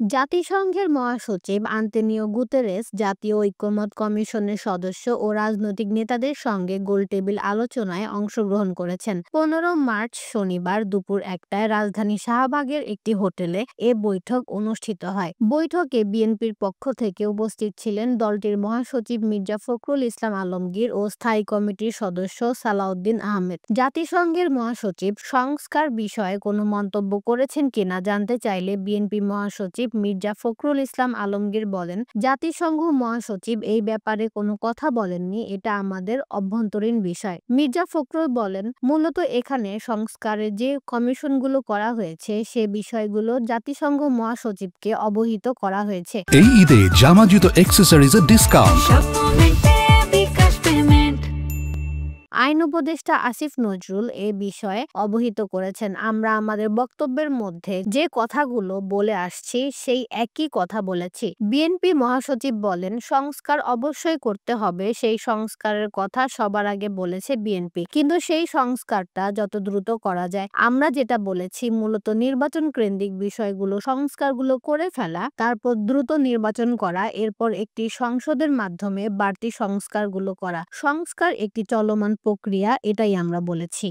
জাতিসংঘের মহাসচিব Antonio Guterres জাতীয় ঐকমত্য কমিশনের সদস্য ও রাজনৈতিক নেতাদের সঙ্গে গোলটেবিল আলোচনায় অংশগ্রহণ করেছেন। 15 মার্চ শনিবার দুপুর 1টায় রাজধানী শাহবাগের একটি হোটেলে এ বৈঠক অনুষ্ঠিত হয়। বৈঠকে বিএনপির পক্ষ থেকে উপস্থিত ছিলেন দলটির মহাসচিব মির্জা ফখরুল ইসলাম আলমগীর ও স্থায়ী কমিটির সদস্য সালাউদ্দিন আহমেদ। জাতিসংঘের মহাসচিব সংস্কার বিষয়ে কোনো মন্তব্য করেছেন কিনা জানতে চাইলে বিএনপি মহাসচিব মির্জা ফখরুল ইসলাম আলমগীর বলেন, জাতিসংঘ মহাসচিব এই ব্যাপারে কোনো কথা বলেননি, এটা আমাদের অভ্যন্তরীণ বিষয়। মির্জা ফখরুল বলেন, মূলত এখানে সংস্কারের যে কমিশনগুলো করা হয়েছে সে বিষয়গুলো জাতিসংঘ মহাসচিবকে অবহিত করা হয়েছে। এই ঈদে জামা জুতো অ্যাক্সেসরিজের ডিসকাউন্ট। আইন উপদেষ্টা আসিফ নজরুল এ বিষয়ে অবহিত করেছেন, আমরা আমাদের বক্তব্যের মধ্যে যে কথাগুলো বলে আসছি সেই একই কথা বলেছি। বিএনপি মহাসচিব বলেন, সংস্কার অবশ্যই করতে হবে, সেই সংস্কারের কথা সবার আগে বলেছে বিএনপি, কিন্তু সেই সংস্কারটা যত দ্রুত করা যায়। আমরা যেটা বলেছি মূলত নির্বাচন কেন্দ্রিক বিষয়গুলো সংস্কারগুলো করে ফেলা, তারপর দ্রুত নির্বাচন করা, এরপর একটি সংসদের মাধ্যমে বাড়তি সংস্কারগুলো করা। সংস্কার একটি চলমান প্রক্রিয়া, এটাই আমরা বলেছি।